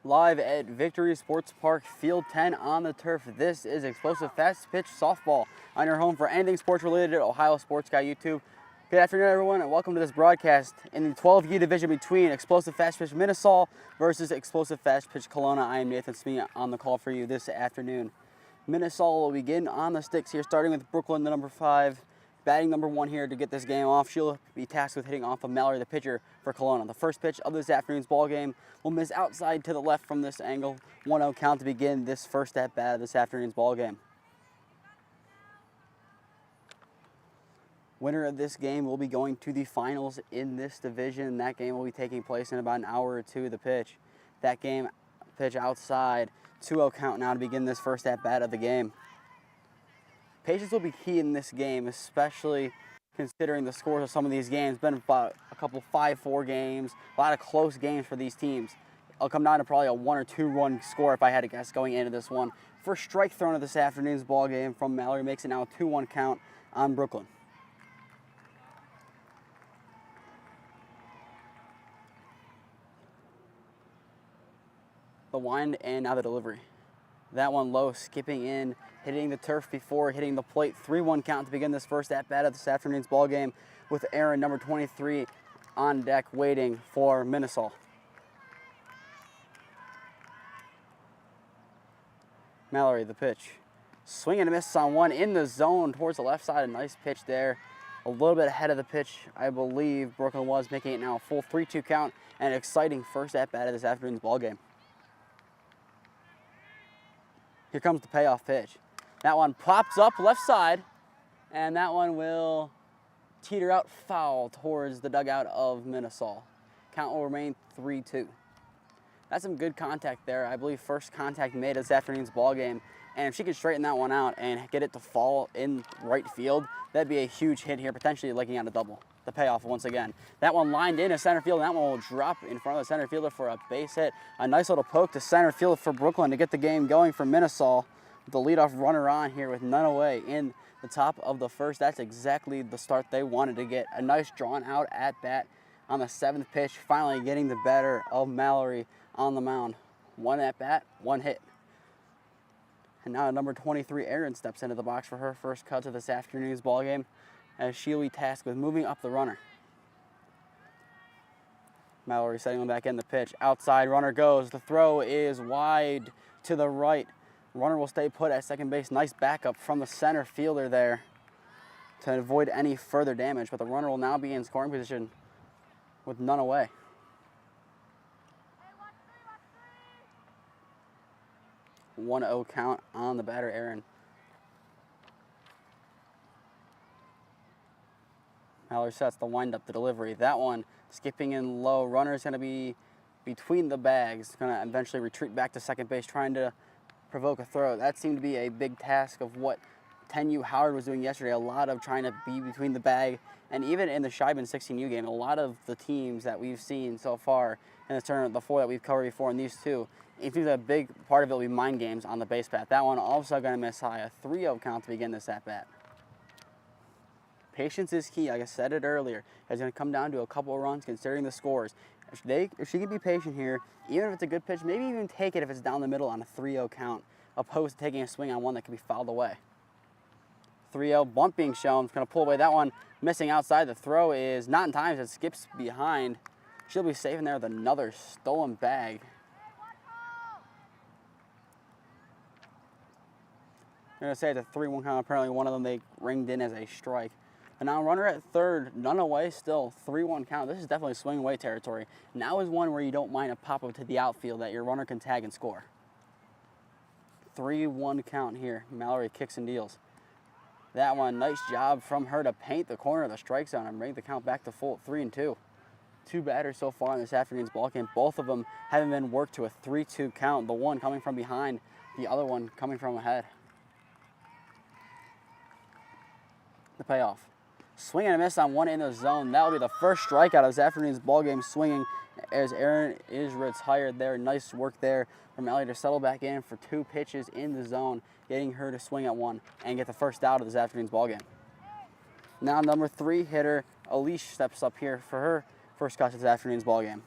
Live at Victory Sports Park, Field 10 on the turf. This is Explosive Fast Pitch Softball on your home for anything sports related at Ohio Sports Guy YouTube. Good afternoon, everyone, and welcome to this broadcast in the 12U division between Explosive Fastpitch Minisall versus Explosive Fastpitch Colonna. I am Nathan Smee on the call for you this afternoon. Minisall will begin on the sticks here, starting with Brooklyn, the number 5. Batting number 1 here to get this game off. She'll be tasked with hitting off of Mallory, the pitcher for Colonna. The first pitch of this afternoon's ball game will miss outside to the left from this angle. 1-0 count to begin this first at bat of this afternoon's ball game. Winner of this game will be going to the finals in this division. That game will be taking place in about an hour or two. The pitch. That game pitch outside. 2-0 count now to begin this first at bat of the game. Patience will be key in this game, especially considering the scores of some of these games. Been about a couple 5-4 games, a lot of close games for these teams. It'll come down to probably a 1 or 2 run score if I had to guess going into this one. First strike thrown of this afternoon's ball game from Mallory makes it now a 2-1 count on Brooklyn. The wind and now the delivery. That one low, skipping in, hitting the turf before hitting the plate. 3-1 count to begin this first at-bat of this afternoon's ball game with Aaron, number 23, on deck waiting for Minisall. Mallory, the pitch. Swing and a miss on one in the zone towards the left side. A nice pitch there. A little bit ahead of the pitch, I believe Brooklyn was, making it now a full 3-2 count and an exciting first at-bat of this afternoon's ball game. Here comes the payoff pitch. That one pops up left side, and that one will teeter out foul towards the dugout of Minisall. Count will remain 3-2. That's some good contact there. I believe first contact made this afternoon's ball game. And if she can straighten that one out and get it to fall in right field, that'd be a huge hit here, potentially looking at a double. The payoff once again. That one lined into center field, and that one will drop in front of the center fielder for a base hit. A nice little poke to center field for Brooklyn to get the game going for Minisall. The leadoff runner on here with none away in the top of the first. That's exactly the start they wanted to get. A nice drawn out at bat on the 7th pitch, finally getting the better of Mallory on the mound. 1 at bat, 1 hit. And now number 23, Aaron, steps into the box for her first cut of this afternoon's ball game, as she'll be tasked with moving up the runner. Mallory setting him back in the pitch. Outside, runner goes. The throw is wide to the right. Runner will stay put at second base. Nice backup from the center fielder there to avoid any further damage, but the runner will now be in scoring position with none away. Hey, 1-0 count on the batter, Aaron. Mallory sets the windup, the delivery. That one skipping in low. Runner's going to be between the bags. Going to eventually retreat back to second base, trying to provoke a throw. That seemed to be a big task of what 10U Howard was doing yesterday. A lot of trying to be between the bag. And even in the Shiben 16U game, a lot of the teams that we've seen so far in this tournament, the 4 that we've covered before, and these 2, it seems a big part of it will be mind games on the base path. That one also going to miss high. A 3-0 count to begin this at-bat. Patience is key. Like I said it earlier, it's going to come down to a couple of runs considering the scores. If she can be patient here, even if it's a good pitch, maybe even take it if it's down the middle on a 3-0 count, opposed to taking a swing on one that can be fouled away. 3-0 bunt being shown. It's going to pull away. That one missing outside. The throw is not in time. It skips behind. She'll be safe in there with another stolen bag. I'm going to say it's a 3-1 count. Apparently one of them they ringed in as a strike. And now runner at third, none away still, 3-1 count. This is definitely swing away territory. Now is one where you don't mind a pop-up to the outfield that your runner can tag and score. 3-1 count here. Mallory kicks and deals. That one, nice job from her to paint the corner of the strike zone and bring the count back to full 3-2. 2 batters so far in this afternoon's ball game. Both of them having been worked to a 3-2 count. The one coming from behind, the other one coming from ahead. The payoff. Swing and a miss on one in the zone. That will be the first strikeout of this afternoon's ball game, swinging as Aaron is retired there. Nice work there from Ellie to settle back in for 2 pitches in the zone, getting her to swing at 1 and get the first out of this afternoon's ball game. Now number 3 hitter, Alish, steps up here for her first cut of this afternoon's ball game.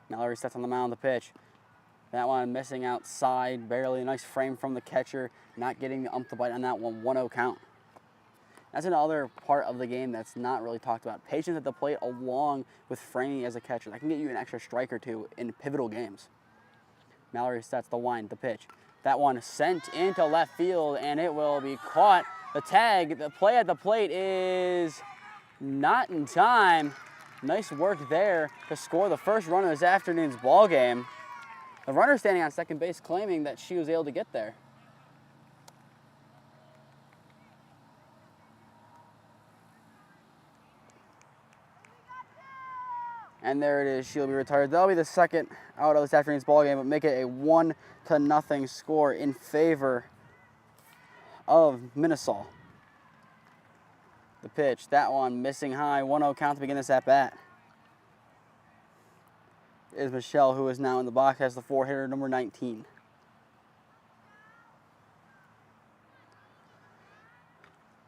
Mallory sets on the mound, the pitch. That one missing outside, barely. Nice frame from the catcher, not getting the ump to bite on that one. 1-0 count. That's another part of the game that's not really talked about. Patience at the plate along with framing as a catcher. That can get you an extra strike or two in pivotal games. Mallory sets the wind, the pitch. That one sent into left field, and it will be caught. The tag, the play at the plate is not in time. Nice work there to score the first run of this afternoon's ball game. The runner standing on second base claiming that she was able to get there. And there it is, she'll be retired. That'll be the second out of this afternoon's ball game, but make it a 1-0 score in favor of Minisall. The pitch, that one missing high, 1-0 count to begin this at bat. Is Michelle, who is now in the box, has the 4-hitter, number 19.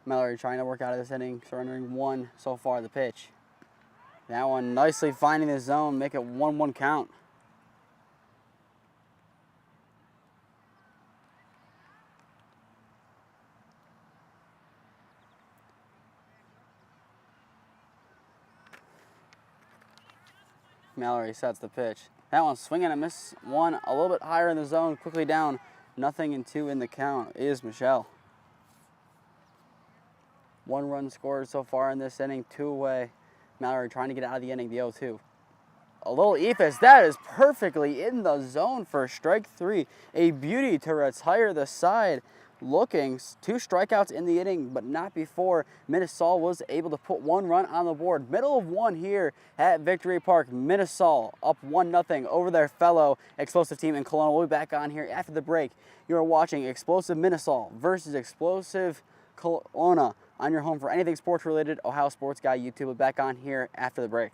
Mallory trying to work out of this inning, surrendering 1 so far. The pitch. That one nicely finding the zone, make it 1-1 count. Mallory sets the pitch. That one swinging and miss, one a little bit higher in the zone, quickly down. 0-2 in the count is Michelle. 1 run scored so far in this inning, 2 away. Mallory trying to get out of the inning, the 0-2. A little Ephus, that is perfectly in the zone for strike 3. A beauty to retire the side. Looking, 2 strikeouts in the inning, but not before Minisall was able to put 1 run on the board. Middle of 1 here at Victory Park. Minisall up 1-0 over their fellow explosive team in Colonna. We'll be back on here after the break. You are watching Explosive Minisall versus Explosive Colonna on your home for anything sports related. Ohio Sports Guy YouTube. We'll be back on here after the break.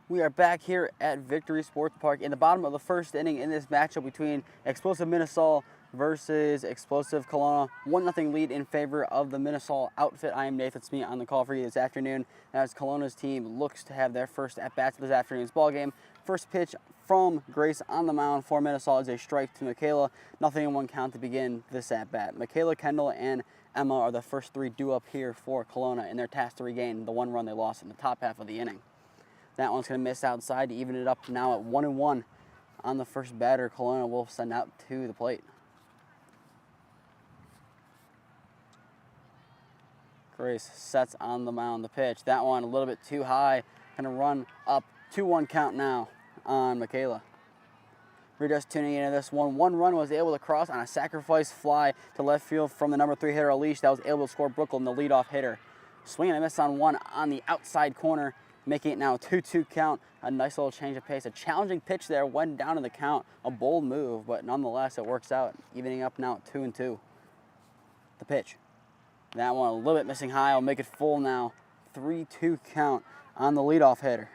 We are back here at Victory Sports Park in the bottom of the first inning in this matchup between Explosive Minisall versus Explosive Colonna. 1-0 lead in favor of the Minisall outfit. I am Nathan Smee on the call for you this afternoon as Colonna's team looks to have their first at-bats of this afternoon's ball game. First pitch from Grace on the mound for Minisall is a strike to Michaela. 0-1 count to begin this at-bat. Michaela, Kendall, and Emma are the first 3 due up here for Colonna in their task to regain the 1 run they lost in the top half of the inning. That one's going to miss outside to even it up now at 1-1 on the first batter. Colonna will send out to the plate. Grace sets on the mound, the pitch. That one a little bit too high. Going to run up 2-1 count now on Michaela. We're just tuning into this one. 1 run was able to cross on a sacrifice fly to left field from the number 3 hitter, Alicia, that was able to score Brooklyn, the leadoff hitter. Swing and a miss on 1 on the outside corner, making it now a 2-2 count. A nice little change of pace. A challenging pitch there, went down in the count. A bold move, but nonetheless it works out. Evening up now at 2-2. The pitch. That one a little bit missing high. I'll make it full now. 3-2 count on the leadoff hitter.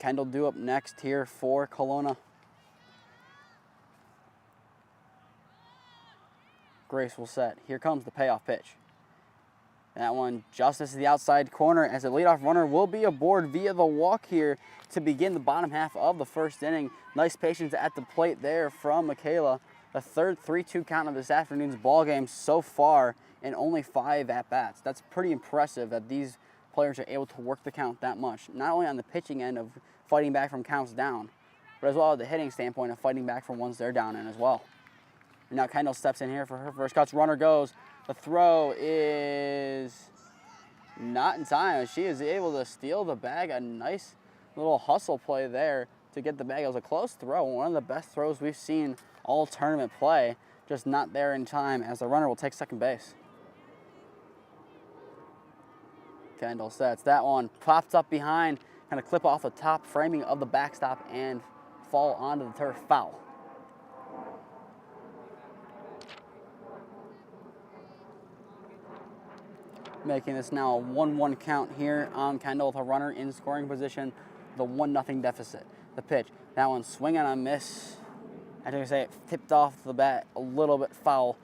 Kendall do up next here for Colonna. Grace will set. Here comes the payoff pitch. That one just misses the outside corner as the leadoff runner will be aboard via the walk here to begin the bottom half of the first inning. Nice patience at the plate there from Michaela. The third 3-2 count of this afternoon's ball game so far in only 5 at-bats. That's pretty impressive that these players are able to work the count that much. Not only on the pitching end of fighting back from counts down, but as well as the hitting standpoint of fighting back from ones they're down in as well. And now Kendall steps in here for her first cuts. Runner goes. The throw is not in time. She is able to steal the bag. A nice little hustle play there to get the bag. It was a close throw. One of the best throws we've seen all tournament play. Just not there in time as the runner will take second base. Kendall sets. That one pops up behind, kind of clip off the top framing of the backstop and fall onto the turf, foul. Making this now a 1-1 count here on Kendall with a runner in scoring position, the 1-0 deficit. The pitch, that one swing and a miss. I think I say it tipped off the bat a little bit foul.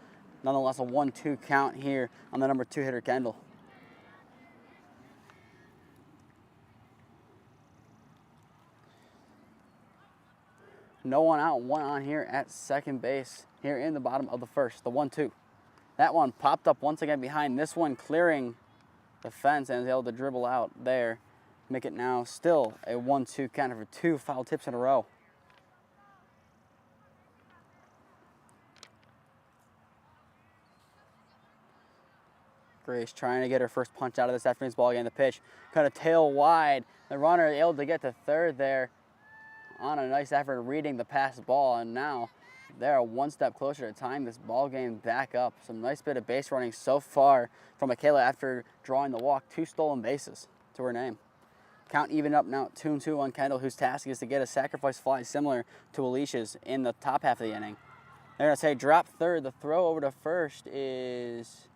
Nonetheless, a 1-2 count here on the number 2 hitter, Kendall. No one out, one on here at second base here in the bottom of the first, the 1-2. That one popped up once again behind. This one clearing the fence and is able to dribble out there. Make it now still a 1-2 count for 2 foul tips in a row. Grace trying to get her first punch out of this afternoon's ball game. The pitch kind of tail wide. The runner able to get to third there on a nice effort reading the pass ball, and now they're one step closer to tying this ball game back up. Some nice bit of base running so far from Michaela after drawing the walk. 2 stolen bases to her name. Count even up now, 2-2 on Kendall, whose task is to get a sacrifice fly similar to Alicia's in the top half of the inning. They're going to say drop third. The throw over to first is,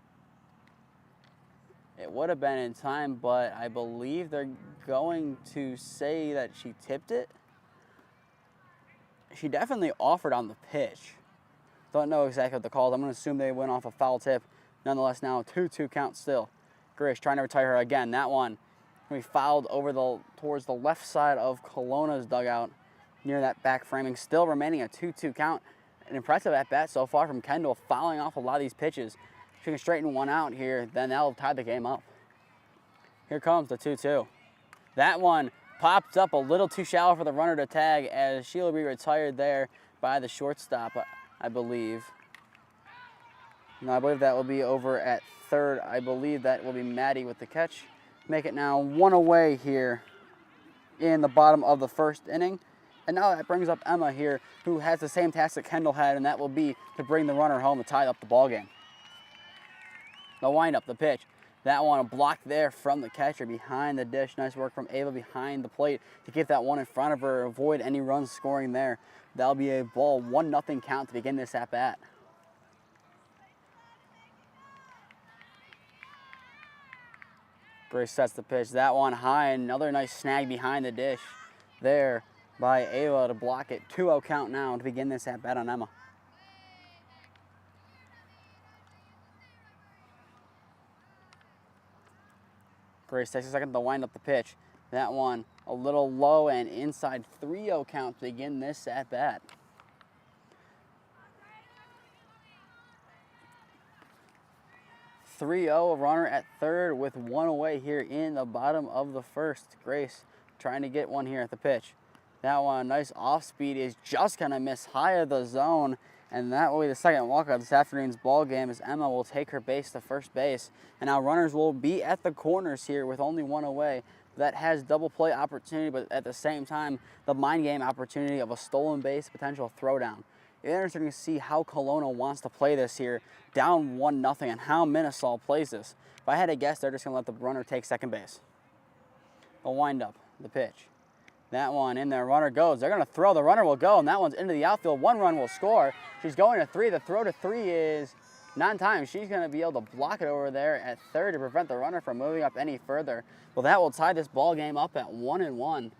it would have been in time, but I believe they're going to say that she tipped it. She definitely offered on the pitch. Don't know exactly what the call is. I'm going to assume they went off a foul tip. Nonetheless, now a 2-2 count still. Grish trying to retire her again. That one we fouled over towards the left side of Colonna's dugout near that back framing. Still remaining a 2-2 count. An impressive at-bat so far from Kendall, fouling off a lot of these pitches. She can straighten one out here, then that'll tie the game up. Here comes the 2-2. That one popped up a little too shallow for the runner to tag as she'll be retired there by the shortstop, I believe. No, I believe that will be over at third. I believe that will be Maddie with the catch. Make it now 1 away here in the bottom of the first inning. And now that brings up Emma here, who has the same task that Kendall had, and that will be to bring the runner home to tie up the ball game. The windup, the pitch. That one blocked there from the catcher behind the dish. Nice work from Ava behind the plate to keep that one in front of her, avoid any runs scoring there. That'll be a ball, 1-0 count to begin this at-bat. Grace sets the pitch. That one high, another nice snag behind the dish there by Ava to block it. 2-0 count now to begin this at-bat on Emma. Grace takes a second to wind up the pitch. That one a little low and inside, 3-0 count to begin this at-bat. A runner at third with 1 away here in the bottom of the first. Grace trying to get one here at the pitch. That one, nice off speed, is just gonna miss high of the zone, and that will be the second walkout this afternoon's ball game as Emma will take her base to first base. And now runners will be at the corners here with only 1 away. That has double play opportunity, but at the same time, the mind game opportunity of a stolen base, potential throwdown. It's interesting to see how Colonna wants to play this here, down 1-0, and how Minisall plays this. If I had to guess, they're just gonna let the runner take second base. The windup, the pitch. That one in there, runner goes. They're gonna throw, the runner will go, and that one's into the outfield. 1 run will score. She's going to 3. The throw to 3 is not in time. She's gonna be able to block it over there at third to prevent the runner from moving up any further. Well, that will tie this ball game up at 1-1.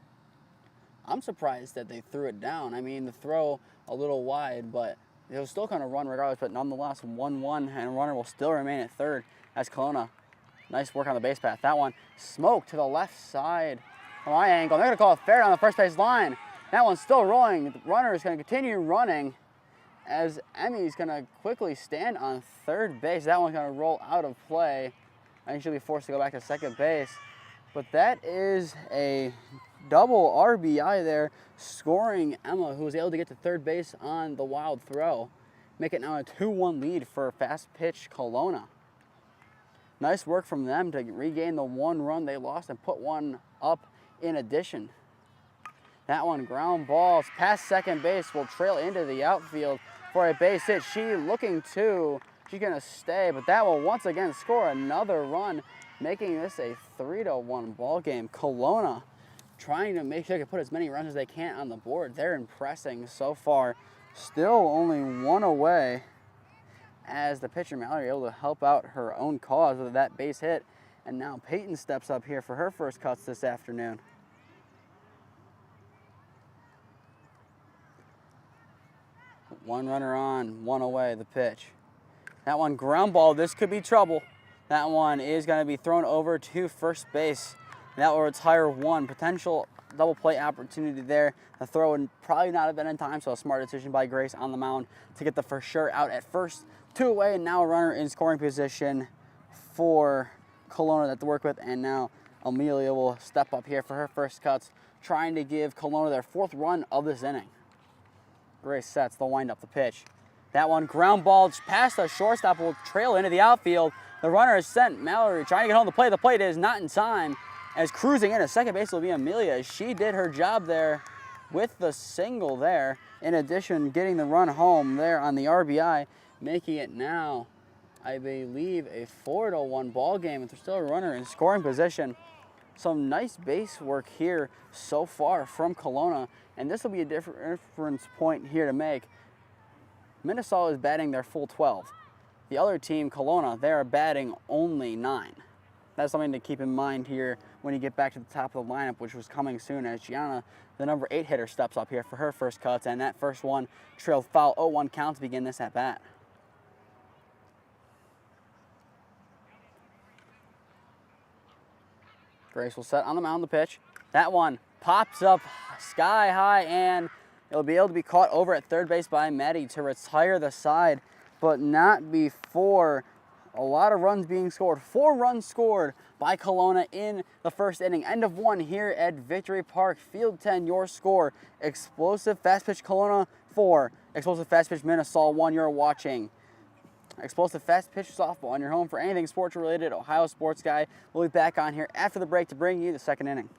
I'm surprised that they threw it down. I mean, the throw a little wide, but it was still going to run regardless, but nonetheless, 1-1, and runner will still remain at third as Colonna. Nice work on the base path. That one smoked to the left side from my angle. They're going to call it fair on the first base line. That one's still rolling. The runner is going to continue running as Emmy's going to quickly stand on third base. That one's going to roll out of play. I think she'll be forced to go back to second base. But that is a double RBI there, scoring Emma, who was able to get to third base on the wild throw. Make it now a 2-1 lead for Fastpitch Colonna. Nice work from them to regain the 1 run they lost and put one up in addition. That one ground balls past second base, will trail into the outfield for a base hit. She's gonna stay, but that will once again score another run, making this a 3-1 ball game. Colonna trying to make sure they can put as many runs as they can on the board. They're impressing so far. Still only 1 away as the pitcher Mallory able to help out her own cause with that base hit. And now Peyton steps up here for her first cuts this afternoon. One runner on, 1 away, the pitch. That one ground ball, this could be trouble. That one is going to be thrown over to first base. And that will retire 1. Potential double play opportunity there. The throw would probably not have been in time, so a smart decision by Grace on the mound to get the for sure out at first. 2 away, and now a runner in scoring position for Colonna to work with. And now Amelia will step up here for her first cuts, trying to give Colonna their 4th run of this inning. Grace sets the wind up, the pitch. That one ground ball past the shortstop, will trail into the outfield. The runner is sent. Mallory trying to get home the plate. The plate is not in time, as cruising in at second base will be Amelia. She did her job there with the single there. In addition, getting the run home there on the RBI, making it now, I believe, a 4-1 ball game. If there's still a runner in scoring position. Some nice base work here so far from Colonna, and this will be a difference point here to make. Minisall is batting their full 12. The other team, Colonna, they are batting only 9. That's something to keep in mind here when you get back to the top of the lineup, which was coming soon as Gianna, the number 8 hitter, steps up here for her first cuts, and that first one trailed foul. 0-1 count to begin this at bat. Grace will set on the mound, the pitch. That one pops up sky high, and it'll be able to be caught over at third base by Maddie to retire the side, but not before a lot of runs being scored. 4 runs scored by Colonna in the first inning. End of 1 here at Victory Park. Field 10, your score. Explosive Fastpitch Colonna 4. Explosive Fastpitch Minisall 1. You're watching Explosive Fastpitch Softball on your home for anything sports related. Ohio Sports Guy. We'll be back on here after the break to bring you the second inning.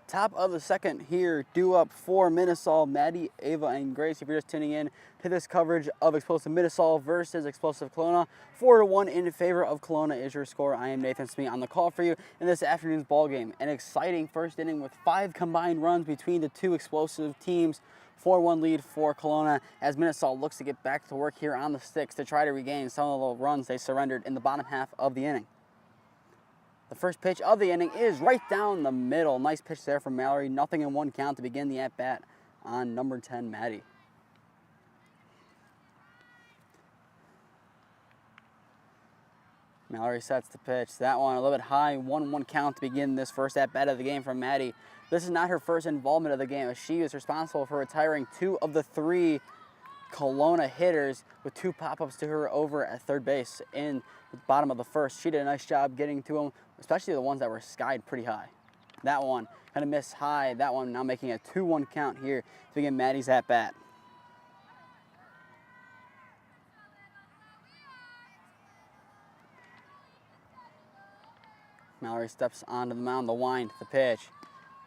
Top of the second here, due up for Minisall, Maddie, Ava, and Grace. If you're just tuning in to this coverage of Explosive Minisall versus Explosive Colonna, 4-1 in favor of Colonna is your score. I am Nathan Smee on the call for you in this afternoon's ball game. An exciting first inning with 5 combined runs between the two explosive teams. 4-1 lead for Colonna as Minisall looks to get back to work here on the sticks to try to regain some of the runs they surrendered in the bottom half of the inning. The first pitch of the inning is right down the middle. Nice pitch there from Mallory. Nothing in 1 count to begin the at-bat on number 10, Maddie. Mallory sets the pitch. That one a little bit high. 1-1 count to begin this first at-bat of the game from Maddie. This is not her first involvement of the game, as she is responsible for retiring 2 of the 3 Colonna hitters with 2 pop-ups to her over at third base in the bottom of the first. She did a nice job getting to them, especially the ones that were skied pretty high. That one kind of missed high. That one now making a 2-1 count here to begin Maddie's at-bat. Mallory steps onto the mound, the wind, the pitch.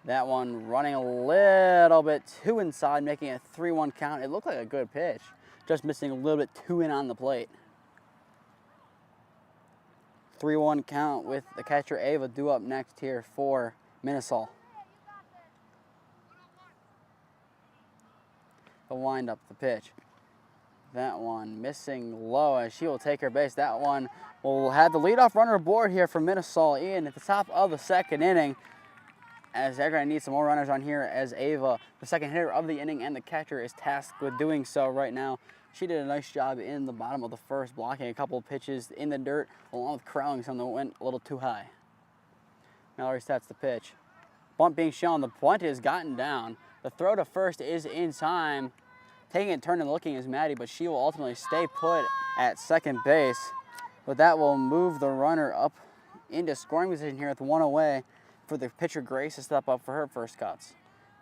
That one running a little bit too inside, making a 3-1 count. It looked like a good pitch, just missing a little bit too in on the plate. 3-1 count with the catcher Ava due up next here for Minisall. The wind up, the pitch. That one missing low as she will take her base. That one will have the leadoff runner aboard here for Minisall in at the top of the second inning, as they're going to need some more runners on here, as Ava, the second hitter of the inning and the catcher, is tasked with doing so right now. She did a nice job in the bottom of the first, blocking a couple of pitches in the dirt, along with corralling some that went a little too high. Mallory sets the pitch. Bunt being shown. The bunt is gotten down. The throw to first is in time. Taking a turn and looking is Maddie, but she will ultimately stay put at second base. But that will move the runner up into scoring position here with 1 away for the pitcher Grace to step up for her first cuts.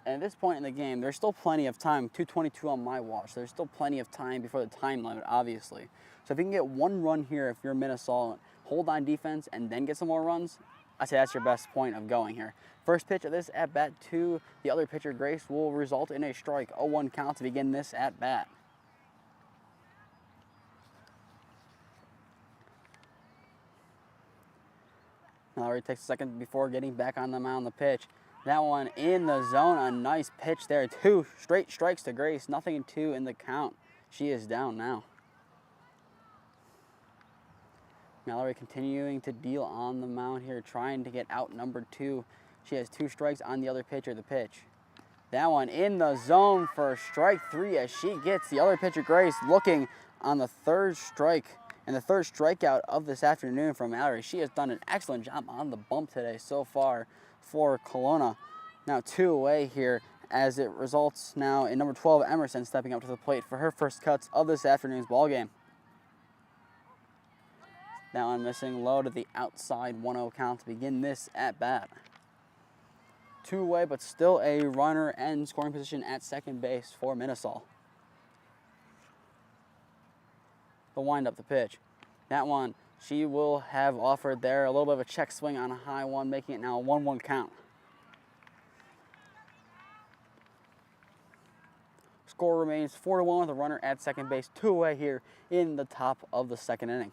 And at this point in the game, there's still plenty of time. 2:22 on my watch. There's still plenty of time before the time limit, obviously. So if you can get 1 run here, if you're Minisall, hold on defense and then get some more runs, I'd say that's your best point of going here. First pitch of this at-bat to the other pitcher, Grace, will result in a strike. 0-1 count to begin this at-bat. Mallory takes a second before getting back on the mound. The pitch. That one in the zone. A nice pitch there. 2 straight strikes to Grace. Nothing in 2 in the count. She is down now. Mallory continuing to deal on the mound here, trying to get out number 2. She has 2 strikes on the other pitcher. The pitch. That one in the zone for strike 3 as she gets the other pitcher, Grace, looking on the 3rd strike. And the 3rd strikeout of this afternoon from Mallory. She has done an excellent job on the bump today so far for Colonna. Now 2 away here, as it results now in number 12, Emerson, stepping up to the plate for her first cuts of this afternoon's ball game. That one missing low to the outside, 1-0 count to begin this at-bat. 2 away, but still a runner and scoring position at second base for Minisall. The wind up, the pitch. That one she will have offered there. A little bit of a check swing on a high one, making it now a 1-1 count. Score remains 4-1 with a runner at second base. 2 away here in the top of the second inning.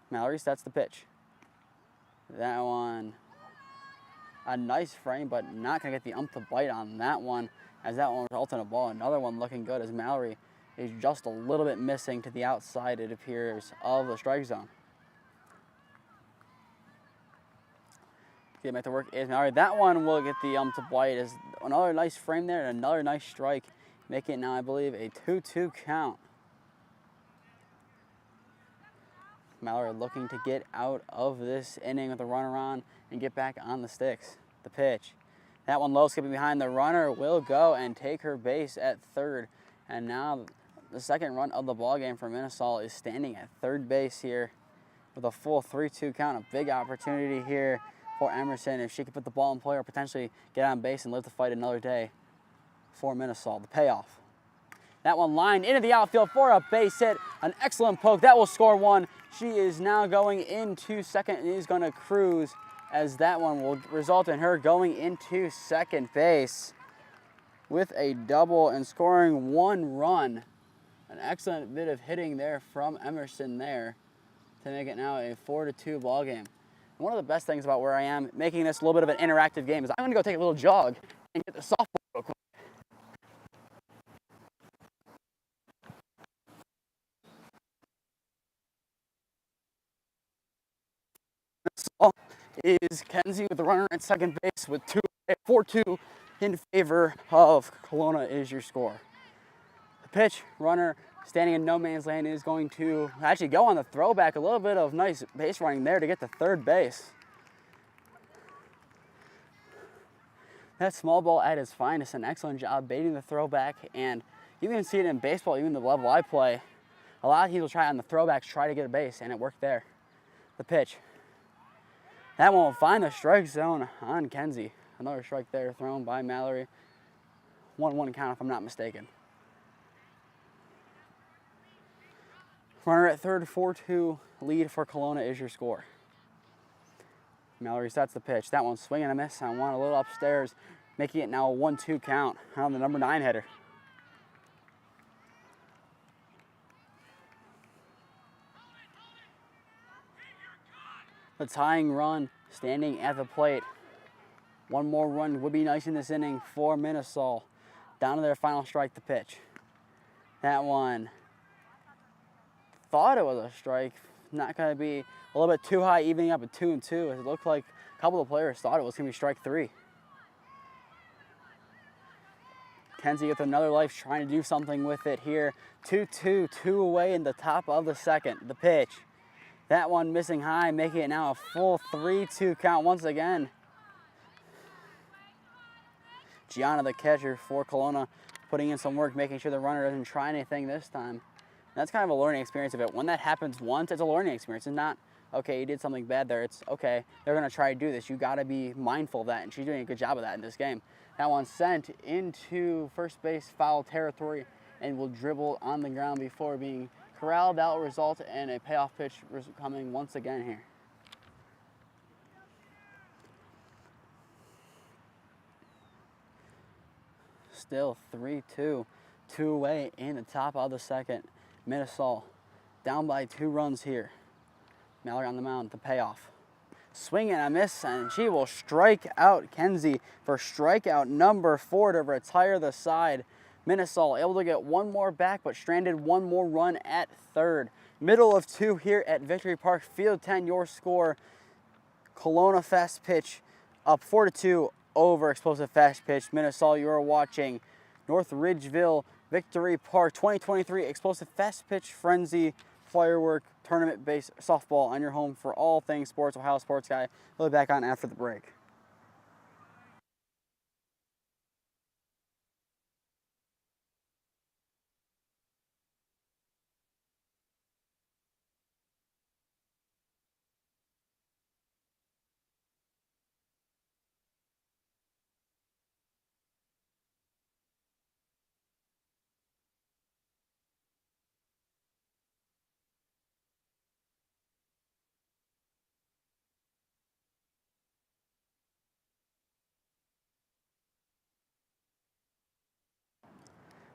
Mallory sets the pitch. That one, a nice frame, but not going to get the ump to bite on that one, as that one resulted in a ball. Another one looking good as Mallory is just a little bit missing to the outside, it appears, of the strike zone. Get back to work is Mallory. That one will get the ump to bite. Is another nice frame there and another nice strike, making it now, I believe, a 2-2 count. Mallory looking to get out of this inning with a runner on and get back on the sticks. The pitch. That one low, skipping behind the runner, will go and take her base at third. And now the second run of the ball game for Minisall is standing at third base here with a full 3-2 count. A big opportunity here for Emerson if she could put the ball in play or potentially get on base and live to fight another day for Minisall. The payoff. That one lined into the outfield for a base hit. An excellent poke. That will score 1. She is now going into second and is going to cruise as that one will result in her going into second base with a double and scoring 1 run. An excellent bit of hitting there from Emerson there to make it now a 4-2 ball game. And one of the best things about where I am, making this a little bit of an interactive game, is I'm going to go take a little jog and get the softball real quick. Is Kenzie with the runner at second base with 4-2 in favor of Colonna is your score. The pitch, runner standing in no man's land, is going to actually go on the throwback. A little bit of nice base running there to get to third base. That small ball at its finest, an excellent job baiting the throwback, and you can see it in baseball, even the level I play. A lot of teams will try on the throwbacks, try to get a base, and it worked there. The pitch. That one will find the strike zone on Kenzie. Another strike there thrown by Mallory. 1-1 count if I'm not mistaken. Runner at third, 4-2 lead for Colonna is your score. Mallory sets the pitch. That one swing and a miss on one a little upstairs, making it now a 1-2 count on the number 9 hitter. The tying run standing at the plate. One more run would be nice in this inning for Minisall. Down to their final strike, the pitch. That one thought it was a strike. Not going to be a little bit too high, evening up at 2-2. As it looked like a couple of players thought it was going to be strike 3. Kenzie with another life, trying to do something with it here. 2-2, 2 away in the top of the second. The pitch. That one missing high, making it now a full 3-2 count once again. Gianna, the catcher for Colonna, putting in some work, making sure the runner doesn't try anything this time. And that's kind of a learning experience of it. When that happens once, it's a learning experience. It's not, okay, you did something bad there. It's, okay, they're going to try to do this. You got to be mindful of that, and she's doing a good job of that in this game. That one sent into first base foul territory and will dribble on the ground before being corralled out, result in a payoff pitch coming once again here. Still 3-2, 2 away in the top of the second. Minisall down by 2 runs here. Mallory on the mound, the payoff. Swing and a miss, and she will strike out Kenzie for strikeout number 4 to retire the side. Minisall able to get one more back, but stranded one more run at third. Middle of 2 here at Victory Park. Field 10, your score. Colonna Fastpitch up 4-2 over Explosive Fastpitch. Minisall, you're watching North Ridgeville Victory Park 2023 Explosive Fastpitch Frenzy Firework Tournament-based softball on your home for all things sports. Ohio Sports Guy. We'll be back on after the break.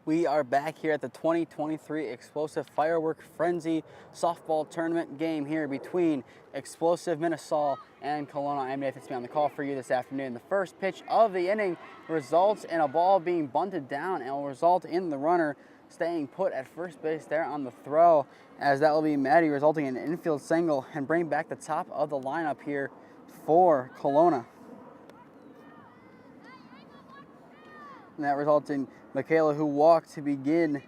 We are back here at the 2023 Explosive Firework Frenzy Softball Tournament game here between Explosive Minisall and Colonna. I'm Nathan Smee on the call for you this afternoon. The first pitch of the inning results in a ball being bunted down and will result in the runner staying put at first base there on the throw, as that will be Maddie, resulting in an infield single and bring back the top of the lineup here for Colonna. And that results in Michaela, who walked to begin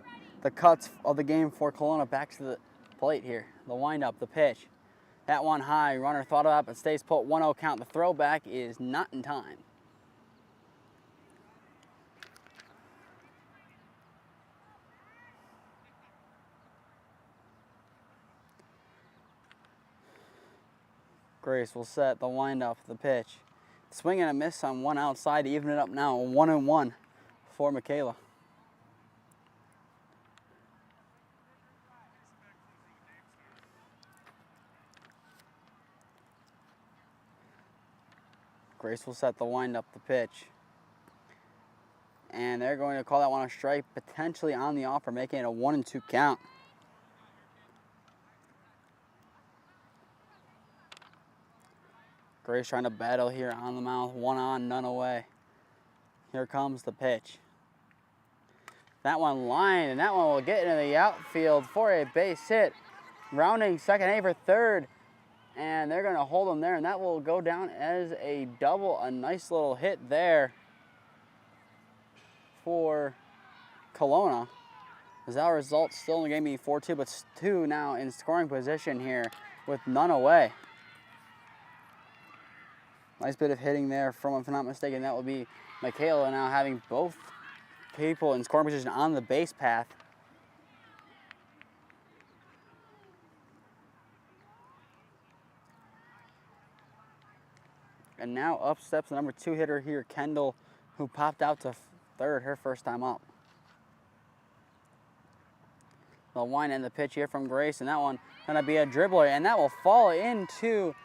the cuts of the game for Colonna, back to the plate here. The windup, the pitch. That one high, runner thought about, but stays put. 1-0 count. The throwback is not in time. Grace will set the windup, the pitch. Swing and a miss on one outside to even it up now. 1-1 for Michaela. Grace will set the wind up the pitch. And they're going to call that one a strike, potentially on the offer, making it a 1-2 count. Grace trying to battle here on the mound, 1 on, none away. Here comes the pitch. That one lined, and that one will get into the outfield for a base hit. Rounding second, A for third, and they're going to hold him there, and that will go down as a double. A nice little hit there for Colonna. As our result still in the game being 4-2, but 2 now in scoring position here with none away. Nice bit of hitting there from, if I'm not mistaken, that will be Michaela now having both people in scoring position on the base path. And now up steps the number 2 hitter here, Kendall, who popped out to third her first time up. The wind and the pitch here from Grace, and that one gonna be a dribbler, and that will fall into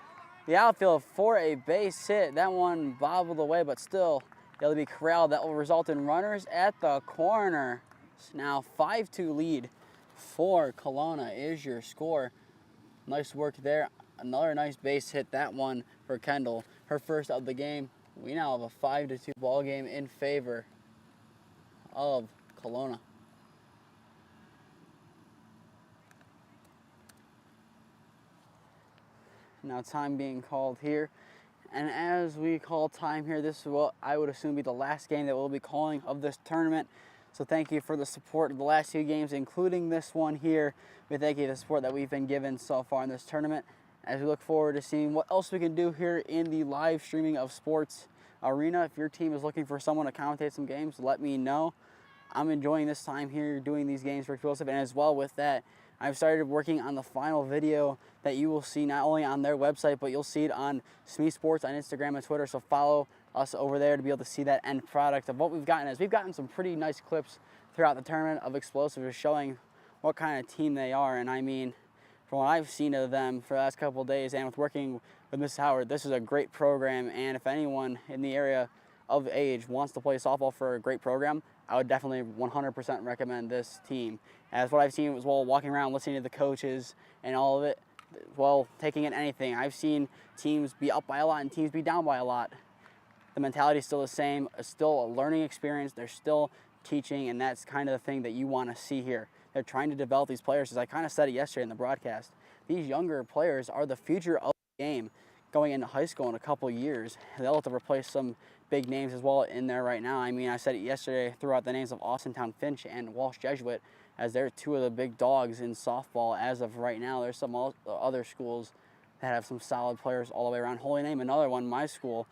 the outfield for a base hit. That one bobbled away, but still able to be corralled. That will result in runners at the corner. It's now 5-2 lead for Colonna is your score. Nice work there. Another nice base hit, that one for Kendall, her first of the game. We now have a 5-2 ball game in favor of Colonna. Now time being called here. And as we call time here, this is what I would assume be the last game that we'll be calling of this tournament. So thank you for the support of the last 2 games, including this one here. We thank you for the support that we've been given so far in this tournament, as we look forward to seeing what else we can do here in the live streaming of sports arena. If your team is looking for someone to commentate some games, let me know. I'm enjoying this time here doing these games for Explosive, and as well with that, I've started working on the final video that you will see not only on their website, but you'll see it on Smee Sports on Instagram and Twitter. So follow us over there to be able to see that end product of what we've gotten. As we've gotten some pretty nice clips throughout the tournament of Explosive, showing what kind of team they are. And I mean, from what I've seen of them for the last couple of days, and with working with Mrs. Howard, this is a great program. And if anyone in the area of age wants to play softball for a great program, I would definitely 100% recommend this team. As what I've seen was while walking around, listening to the coaches and all of it, well, taking in anything. I've seen teams be up by a lot and teams be down by a lot. The mentality is still the same. It's still a learning experience. They're still teaching, and that's kind of the thing that you want to see here. They're trying to develop these players. As I kind of said it yesterday in the broadcast, these younger players are the future of the game going into high school in a couple years. They'll have to replace some big names as well in there right now. I mean, I said it yesterday, threw out the names of Austintown Finch and Walsh Jesuit, as they're 2 of the big dogs in softball as of right now. There's some other schools that have some solid players all the way around. Holy Name, another one, my school,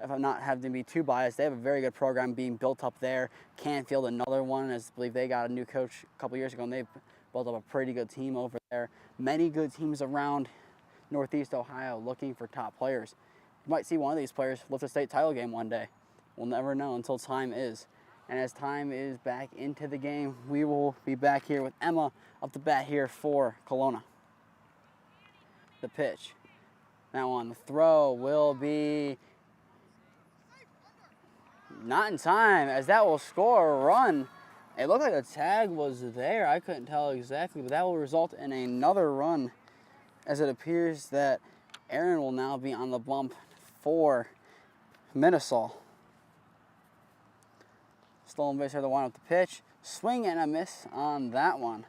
if I'm not having to be too biased, they have a very good program being built up there. Canfield, another one, as I believe they got a new coach a couple years ago, and they've built up a pretty good team over there. Many good teams around Northeast Ohio looking for top players. You might see one of these players lift a state title game one day. We'll never know until time is. And as time is back into the game, we will be back here with Emma up the bat here for Colonna. The pitch. Now on the throw will be not in time, as that will score a run. It looked like the tag was there. I couldn't tell exactly, but that will result in another run, as it appears that Aaron will now be on the bump for Minisall. Stolen base here, the wind up the pitch. Swing and a miss on that one.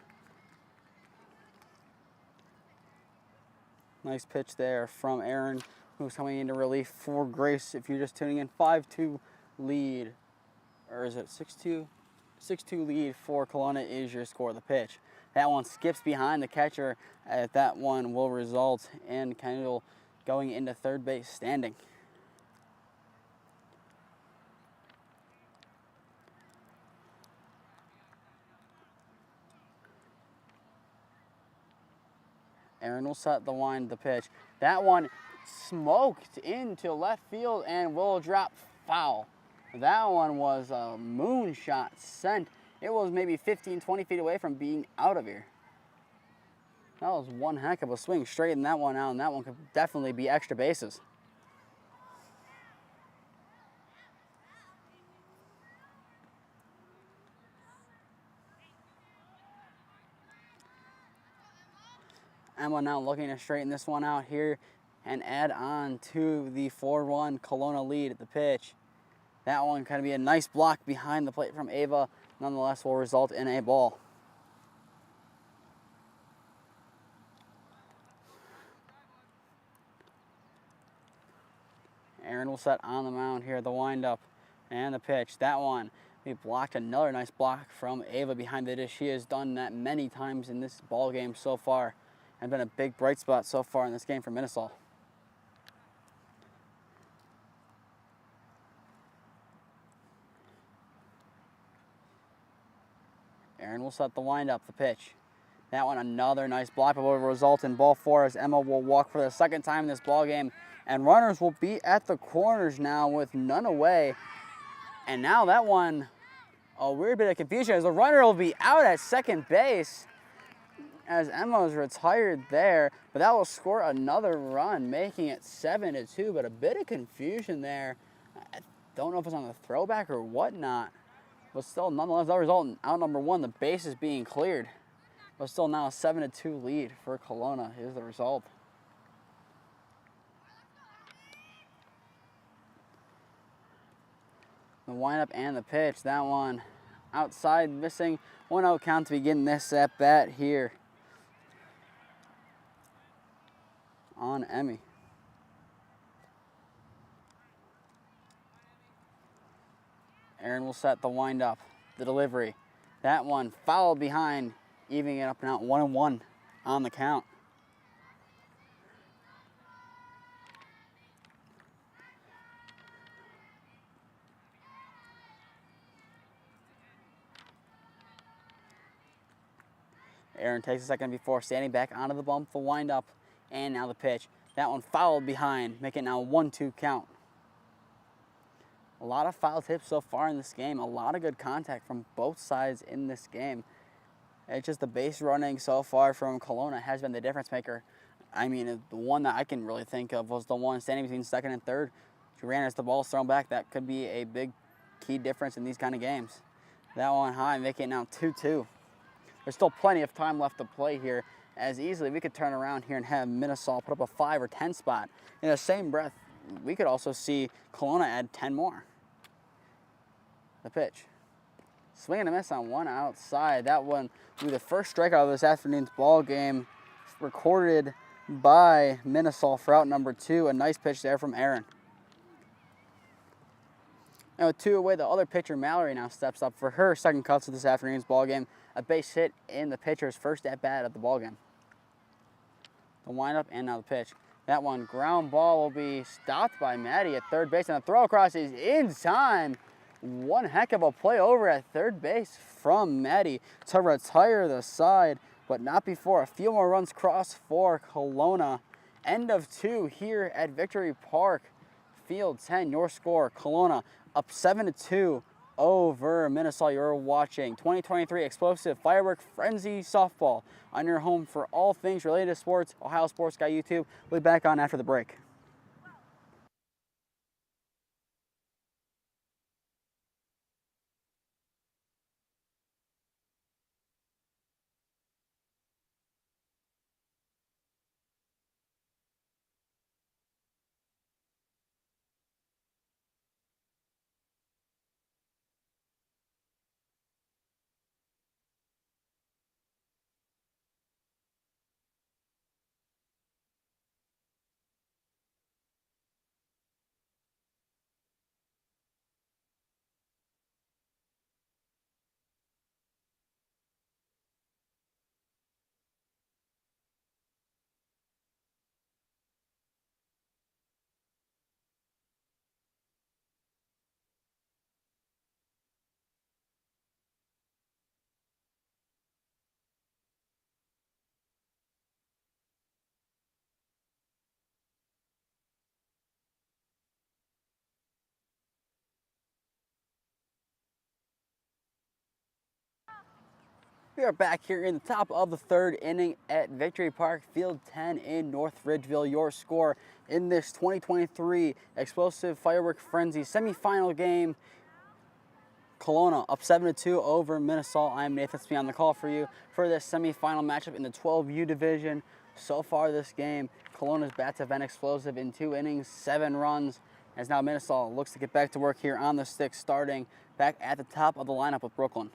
Nice pitch there from Aaron, who's coming into relief for Grace. If you're just tuning in, 5-2 lead, or is it 6-2? 6-2 lead for Colonna is your score of the pitch. That one skips behind the catcher. That one will result in Kendall going into third base standing. Aaron will set the wind, the pitch. That one smoked into left field and will drop foul. That one was a moonshot sent. It was maybe 15, 20 feet away from being out of here. That was one heck of a swing. Straighten that one out, and that one could definitely be extra bases. Emma now looking to straighten this one out here and add on to the 4-1 Colonna lead at the pitch. That one going to be a nice block behind the plate from Ava. Nonetheless, will result in a ball. Aaron will set on the mound here, the windup and the pitch. That one, we blocked. Another nice block from Ava behind the dish. She has done that many times in this ball game so far and been a big bright spot so far in this game for Minisall. Aaron will set the windup, the pitch. That one, another nice block, but will result in ball 4 as Emma will walk for the second time in this ball game. And runners will be at the corners now with none away. And now that one, a weird bit of confusion as the runner will be out at second base as Emma is retired there. But that will score another run, making it 7-2. But a bit of confusion there. I don't know if it's on the throwback or whatnot. But still, nonetheless, that result in out number 1, the base is being cleared. But still now a 7-2 lead for Colonna is the result. The windup and the pitch, that one outside, missing. 1-0 count to begin this at bat here on Emmy. Aaron will set the windup, the delivery. That one fouled behind, evening it up and out, 1-1 on the count. Aaron takes a second before standing back onto the bump, the windup, and now the pitch. That one fouled behind, making it now a 1-2 count. A lot of foul tips so far in this game. A lot of good contact from both sides in this game. It's just the base running so far from Colonna has been the difference maker. I mean, the one that I can really think of was the one standing between second and third. She ran as the ball's thrown back. That could be a big key difference in these kind of games. That one high, making it now 2-2. There's still plenty of time left to play here, as easily we could turn around here and have Minisall put up a 5 or 10 spot. In the same breath, we could also see Colonna add 10 more. The pitch. Swing and a miss on one outside. That one will be the first strikeout of this afternoon's ball game, recorded by Minisall for out number 2. A nice pitch there from Aaron. And with 2 away, the other pitcher, Mallory, now steps up for her second cuts of this afternoon's ball game. A base hit in the pitcher's first at-bat of the ball game. The windup and now the pitch. That one, ground ball, will be stopped by Maddie at third base, and the throw across is in time. One heck of a play over at third base from Maddie to retire the side, but not before a few more runs cross for Colonna. End of 2 here at Victory Park. Field 10, your score, Colonna up 7-2 over Minisall. You're watching 2023 Explosive Firework Frenzy Softball on your home for all things related to sports, Ohio Sports Guy YouTube. We'll be back on after the break. We are back here in the top of the 3rd inning at Victory Park, Field 10 in North Ridgeville. Your score in this 2023 Explosive Firework Frenzy semifinal game. Colonna up 7-2 over Minisall. I am Nathan Smee on the call for you for this semifinal matchup in the 12U division. so far this game. Colonna's bats have been explosive in 2 innings, 7 runs, as now Minisall looks to get back to work here on the stick, starting back at the top of the lineup with Brooklyn.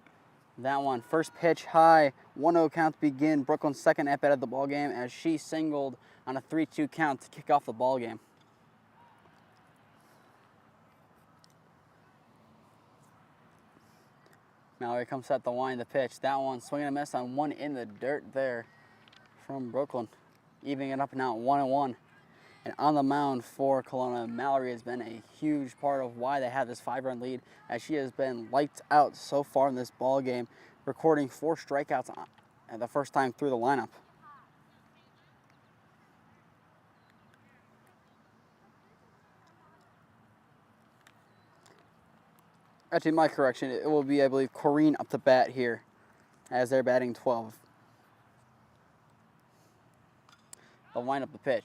That one, first pitch high, 1-0 count to begin. Brooklyn's second at-bat of the ball game as she singled on a 3-2 count to kick off the ball game. Mallory comes set the line to pitch. That one swinging a miss on one in the dirt there from Brooklyn, evening it up now at 1-1. And on the mound for Colonna, Mallory has been a huge part of why they have this 5-run lead, as she has been lights out so far in this ball game, recording 4 strikeouts the first time through the lineup. Actually, my correction, it will be, I believe, Corrine up to bat here as they're batting 12. They'll wind up the pitch.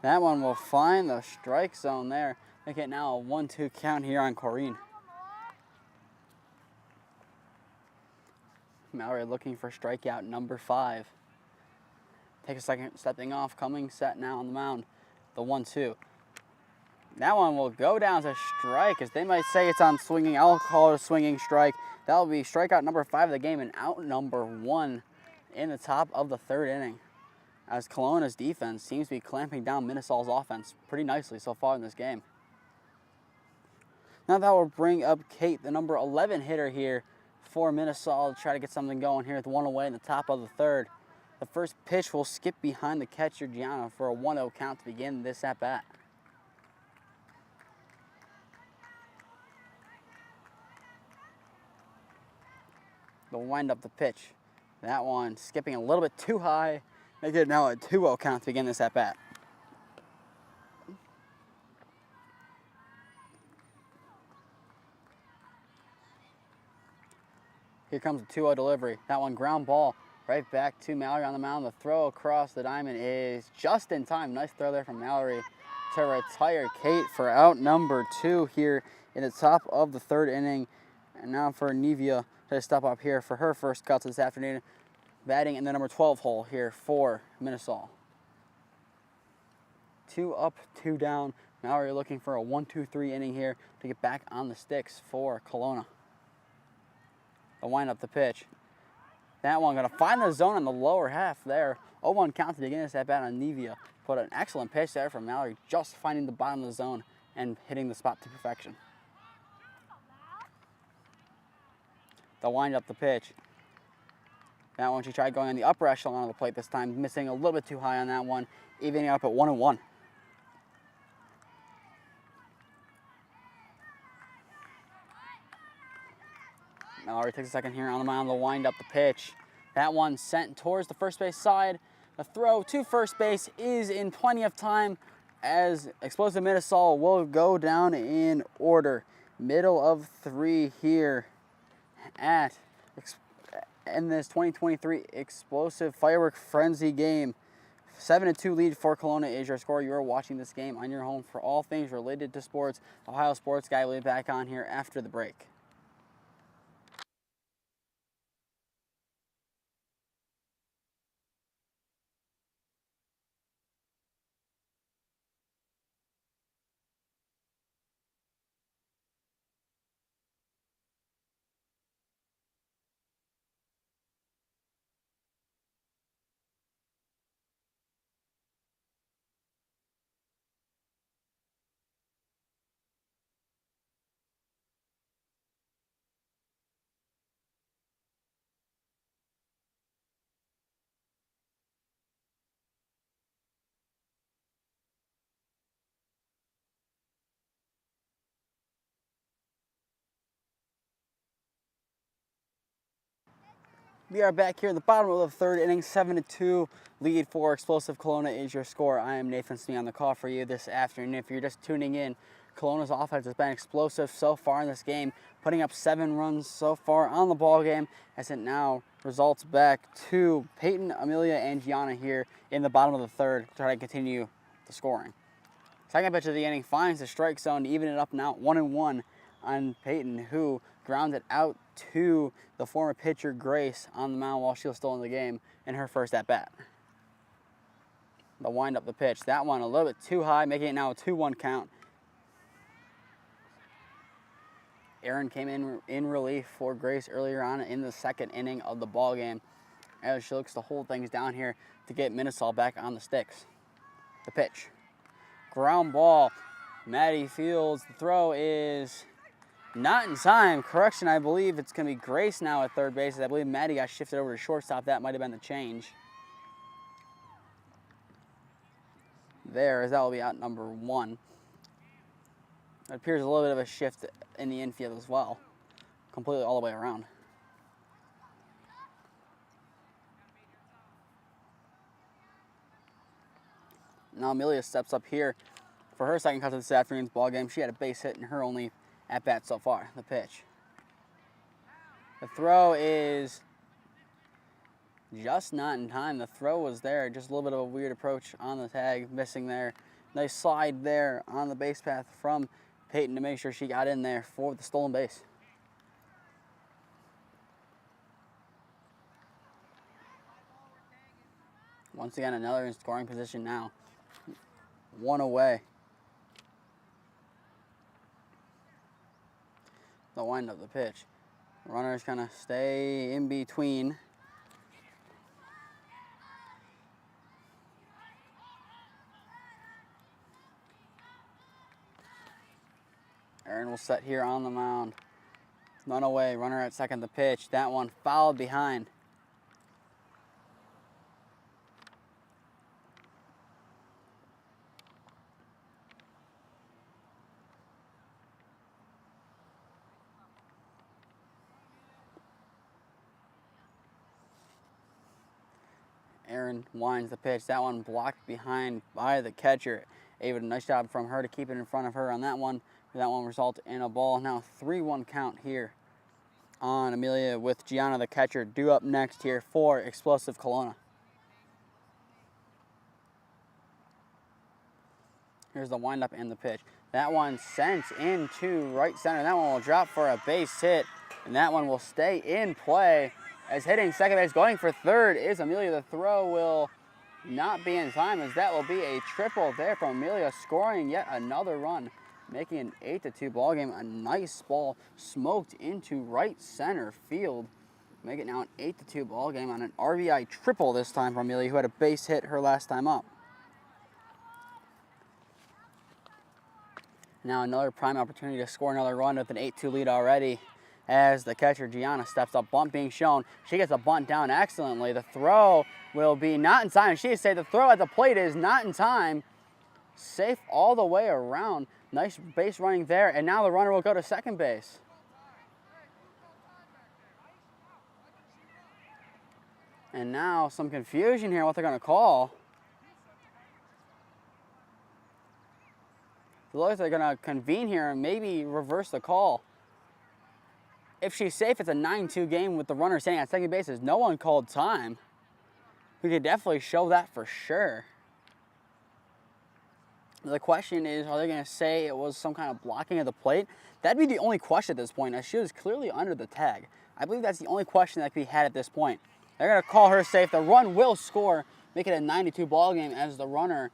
That one will find the strike zone there. Make it now a 1-2 count here on Corrine. Mallory looking for strikeout number 5. Take a second, stepping off, coming set now on the mound. The 1-2. That one will go down to strike, as they might say it's on swinging. I'll call it a swinging strike. That'll be strikeout number 5 of the game and out number 1 in the top of the 3rd inning, as Colonna's defense seems to be clamping down Minisall's offense pretty nicely so far in this game. Now that will bring up Kate, the number 11 hitter here for Minisall, to try to get something going here with 1 away in the top of the 3rd. The first pitch will skip behind the catcher, Gianna, for a 1-0 count to begin this at-bat. They'll wind up the pitch. That one skipping a little bit too high. Make it now a 2-0 count to begin this at-bat. Here comes a 2-0 delivery. That one ground ball right back to Mallory on the mound. The throw across the diamond is just in time. Nice throw there from Mallory to retire Kate for out number 2 here in the top of the 3rd inning. And now for Nevia to step up here for her first cuts this afternoon, batting in the number 12 hole here for Minisall. 2 up, 2 down. Mallory looking for a 1-2-3 inning here to get back on the sticks for Colonna. They'll wind up the pitch. That one going to find the zone in the lower half there. 0-1 count to begin this at bat on Nevia. But an excellent pitch there from Mallory, just finding the bottom of the zone and hitting the spot to perfection. They'll wind up the pitch. That one she tried going on the upper echelon of the plate this time, missing a little bit too high on that one, evening up at 1-1. Mallory takes a second here on the mound. They'll wind up the pitch. That one sent towards the first base side. The throw to first base is in plenty of time, as Explosive Minisall will go down in order. Middle of 3 here in this 2023 Explosive Firework Frenzy game. 7-2 lead for Colonna is your score. You are watching this game on your home for all things related to sports. Ohio Sports Guy will be back on here after the break. We are back here in the bottom of the 3rd inning. 7-2 lead for Explosive Colonna is your score. I am Nathan Smee on the call for you this afternoon. If you're just tuning in, Colonna's offense has been explosive so far in this game, putting up 7 runs so far on the ball game, as it now results back to Peyton, Amelia, and Gianna here in the bottom of the 3rd to try to continue the scoring. Second pitch of the inning finds the strike zone to even it up now 1-1 on Peyton, who grounded out to the former pitcher Grace on the mound while she was still in the game in her first at-bat. The wind up the pitch. That one a little bit too high, making it now a 2-1 count. Aaron came in relief for Grace earlier on in the second inning of the ball game, as she looks to hold things down here to get Minisall back on the sticks. The pitch. Ground ball. Maddie fields. The throw is not in time. Correction, I believe it's going to be Grace now at third base. I believe Maddie got shifted over to shortstop. That might have been the change. There, as that will be out number 1. It appears a little bit of a shift in the infield as well. Completely all the way around. Now Amelia steps up here for her second cut of this afternoon's ball game. She had a base hit in her only at-bat so far. The pitch. The throw is just not in time. The throw was there. Just a little bit of a weird approach on the tag. Missing there. Nice slide there on the base path from Peyton to make sure she got in there for the stolen base. Once again, another in scoring position now. 1 away. The wind up the pitch. Runners kind of stay in between. Aaron will set here on the mound. Run away, runner at second, the pitch. That one fouled behind. Aaron winds the pitch. That one blocked behind by the catcher. Ava, nice job from her to keep it in front of her on that one. That one resulted in a ball. Now 3-1 count here on Amelia with Gianna, the catcher, due up next here for Explosive Colonna. Here's the windup and the pitch. That one sent into right center. That one will drop for a base hit, and that one will stay in play. As hitting second base, going for third is Amelia. The throw will not be in time, as that will be a triple there from Amelia, scoring yet another run, making an 8-2 ball game. A nice ball smoked into right center field. Make it now an 8-2 ball game on an RBI triple this time from Amelia, who had a base hit her last time up. Now another prime opportunity to score another run with an 8-2 lead already, as the catcher Gianna steps up. Bunt being shown. She gets a bunt down excellently. The throw will be not in time. She said the throw at the plate is not in time. Safe all the way around. Nice base running there, and now the runner will go to second base. And now some confusion here what they're going to call. It looks like they're going to convene here and maybe reverse the call. If she's safe, it's a 9-2 game with the runner standing at second base. There's no one called time. We could definitely show that for sure. The question is, are they going to say it was some kind of blocking of the plate? That'd be the only question at this point, as she was clearly under the tag. I believe that's the only question that could be had at this point. They're going to call her safe. The run will score, make it a 9-2 ball game, as the runner,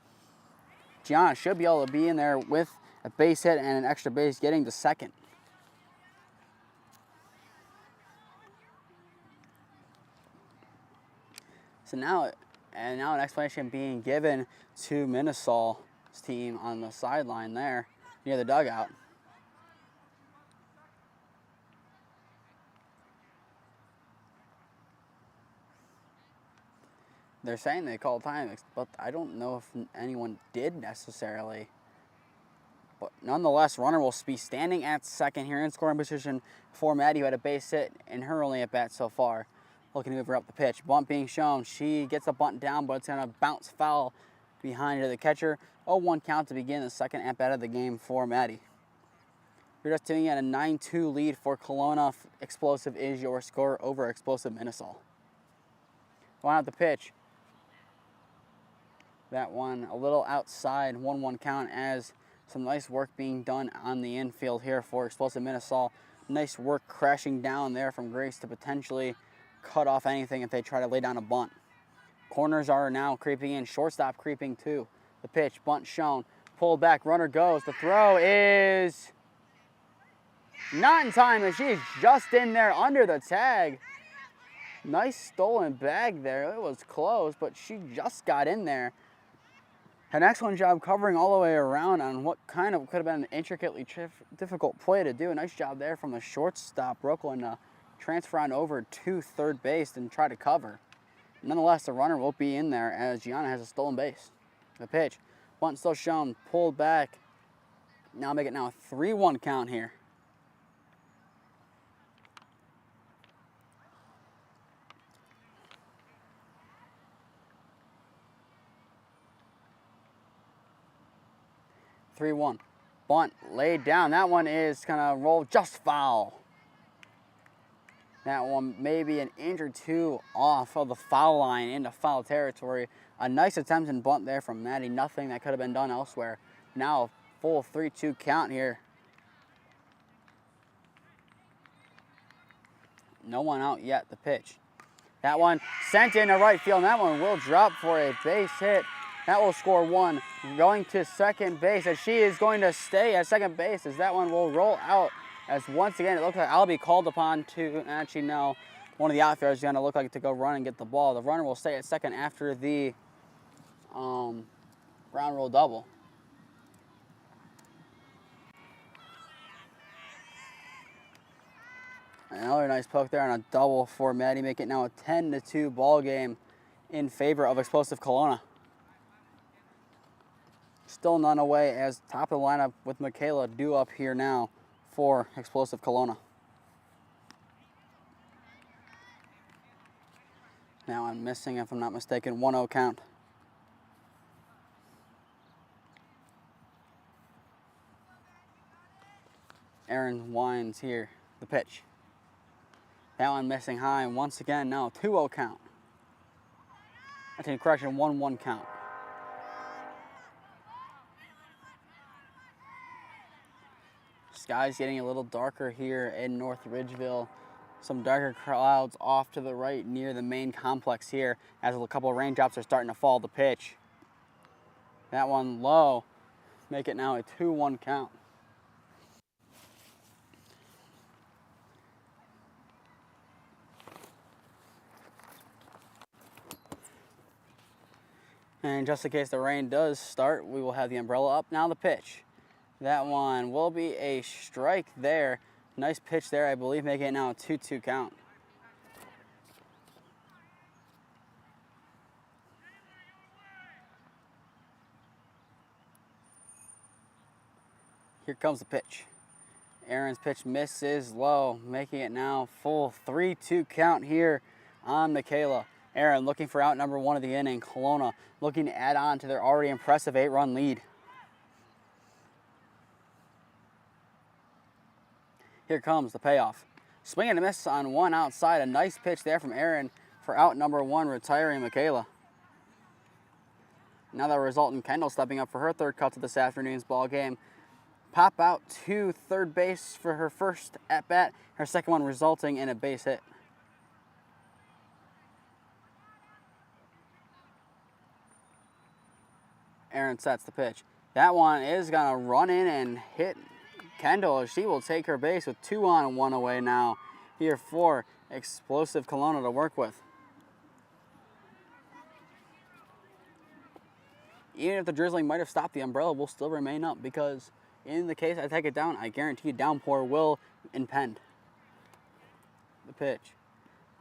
Gianna, should be able to be in there with a base hit and an extra base, getting to second. So now an explanation being given to Minisall's team on the sideline there near the dugout. They're saying they called time, but I don't know if anyone did necessarily. But nonetheless, runner will be standing at second here in scoring position for Maddie, who had a base hit in her only at bat so far. Looking to move her up the pitch. Bunt being shown. She gets a bunt down, but it's going to bounce foul behind her, the catcher. 0-1 count to begin the second at-bat of the game for Maddie. You're just tuning in a 9-2 lead for Colonna. Explosive is your score over Explosive Minisall. Going out the pitch. That one a little outside, 1-1 count, as some nice work being done on the infield here for Explosive Minisall. Nice work crashing down there from Grace to potentially cut off anything if they try to lay down a bunt. Corners are now creeping in. Shortstop creeping too. The pitch, bunt shown. Pulled back, runner goes. The throw is not in time, and she's just in there under the tag. Nice stolen bag there. It was close, but she just got in there. An excellent job covering all the way around on what kind of could have been an intricately difficult play to do. A nice job there from the shortstop, Brooklyn, to transfer on over to third base and try to cover. Nonetheless, the runner will be in there as Gianna has a stolen base. The pitch, bunt still shown, pulled back. Now make it now a 3-1 count here. Bunt laid down. That one is gonna roll just foul. That one maybe an inch or two off of the foul line into foul territory. A nice attempt and bunt there from Maddie. Nothing that could have been done elsewhere. Now a full 3-2 count here. No one out yet. The pitch. That one sent into right field. And that one will drop for a base hit. That will score one. Going to second base as she is going to stay at second base as that one will roll out. As once again, it looks like I'll be called upon to, actually no, one of the outfielders is going to look like to go run and get the ball. The runner will stay at second after the ground rule double. Another nice poke there on a double for Maddie, make it now a 10-2 ball game in favor of Explosive Colonna. Still none away as top of the lineup with Michaela due up here now for Explosive Colonna. Now I'm missing, if I'm not mistaken, 1-0 count. Aaron winds here, the pitch. That one missing high, and once again now 2-0 count. Actually, correction, 1-1 count. Sky's getting a little darker here in North Ridgeville. Some darker clouds off to the right near the main complex here as a couple of raindrops are starting to fall. The pitch. That one low. Make it now a 2-1 count. And just in case the rain does start, we will have the umbrella up. Now the pitch. That one will be a strike there. Nice pitch there, I believe, making it now a 2-2 count. Here comes the pitch. Aaron's pitch misses low, making it now full 3-2 count here on Michaela. Aaron looking for out number one of the inning. Colonna looking to add on to their already impressive 8-run lead. Here comes the payoff. Swing and a miss on one outside. A nice pitch there from Aaron for out number one, retiring Michaela. Now that will result in Kendall stepping up for her third cut to this afternoon's ball game. Pop out to third base for her first at-bat. Her second one resulting in a base hit. Aaron sets the pitch. That one is going to run in and hit Kendall. She will take her base with 2 on and 1 away now here for Explosive Colonna to work with. Even if the drizzling might have stopped, the umbrella will still remain up because in the case I take it down, I guarantee downpour will impend. The pitch.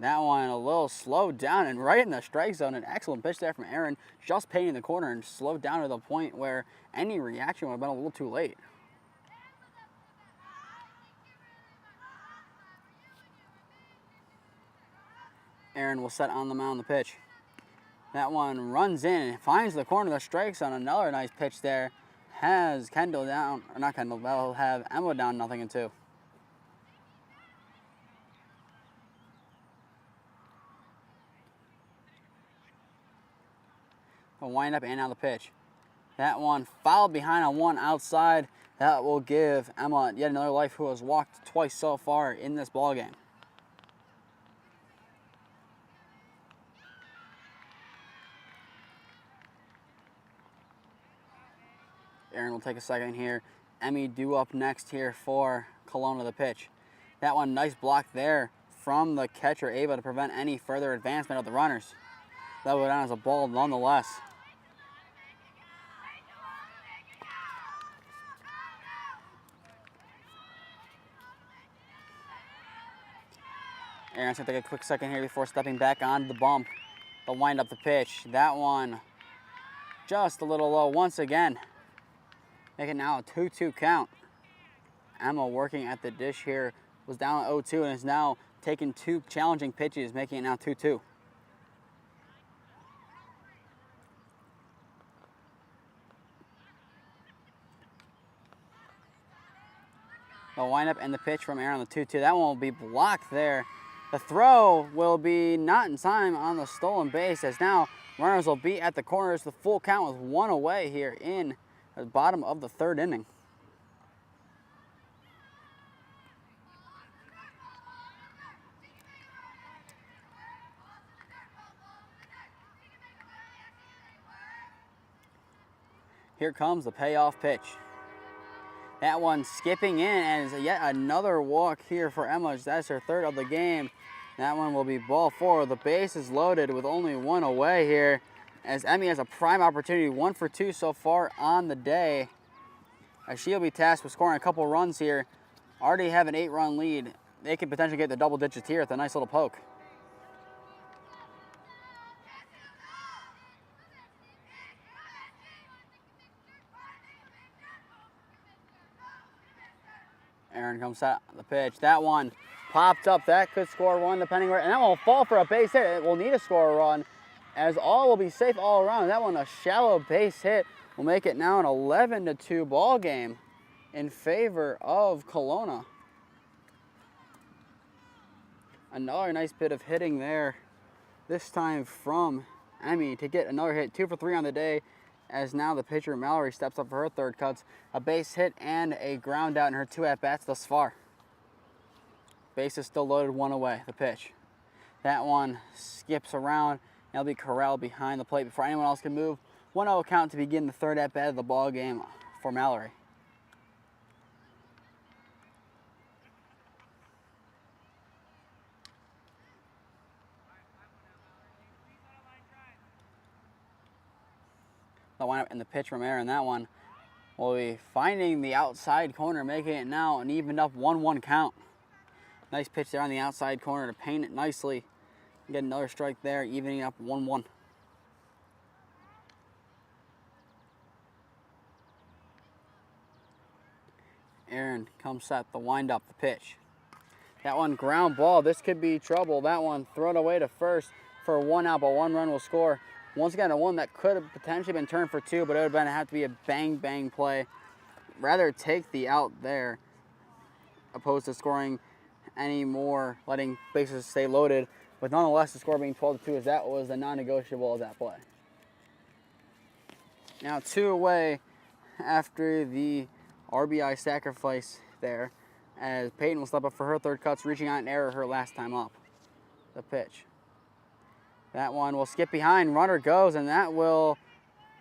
That one a little slowed down and right in the strike zone. An excellent pitch there from Aaron, just painting the corner and slowed down to the point where any reaction would have been a little too late. Aaron will set on the mound the pitch. That one runs in and finds the corner of the strike zone. Another nice pitch there. Has Kendall down, or not Kendall, that'll have Emma down 0-2. A wind up and now the pitch. That one fouled behind on one outside. That will give Emma yet another life, who has walked twice so far in this ball game. Aaron will take a second here. Emmy due up next here for Colonna the pitch. That one, nice block there from the catcher, able to prevent any further advancement of the runners. That will go down as a ball nonetheless. Aaron's gonna take a quick second here before stepping back on the bump. They'll wind up the pitch. That one just a little low once again. Make it now a 2-2 count. Emma working at the dish here, was down 0-2 and is now taking 2 challenging pitches, making it now 2-2. The windup and the pitch from Aaron on the 2-2. That one will be blocked there. The throw will be not in time on the stolen base, as now runners will be at the corners. The full count with 1 away here in the bottom of the 3rd inning. Here comes the payoff pitch. That one skipping in, and is yet another walk here for Emma. That's her 3rd of the game. That one will be ball 4. The base is loaded with only 1 away here, as Emmy has a prime opportunity, 1 for 2 so far on the day, as she'll be tasked with scoring a couple runs here. Already have an 8-run lead. They could potentially get the double digits here with a nice little poke. Aaron comes out the pitch. That one popped up. That could score 1 depending where, and that one will fall for a base hit. It will need to score a run, as all will be safe all around. That one, a shallow base hit, will make it now an 11-2 ball game in favor of Colonna. Another nice bit of hitting there, this time from Emmy to get another hit. 2 for 3 on the day, as now the pitcher Mallory steps up for her 3rd cuts. A base hit and a ground out in her 2 at-bats thus far. Base is still loaded, 1 away, the pitch. That one skips around, and it'll be corralled behind the plate before anyone else can move. 1-0 count to begin the 3rd at-bat of the ball game for Mallory. The windup and the pitch from Aaron. That one will be finding the outside corner, making it now an evened up 1-1 count. Nice pitch there on the outside corner to paint it nicely. Get another strike there, evening up 1-1. Aaron comes set, the windup, the pitch. That one ground ball. This could be trouble. That one thrown away to first for 1 out, but 1 run will score. Once again, a one that could have potentially been turned for 2, but it would have to be a bang play. Rather take the out there, opposed to scoring any more, letting bases stay loaded. But nonetheless, the score being 12-2, as that was the non-negotiable of that play. Now 2 away after the RBI sacrifice there, as Peyton will step up for her 3rd cuts, reaching out an error her last time up. The pitch. That one will skip behind, runner goes, and that will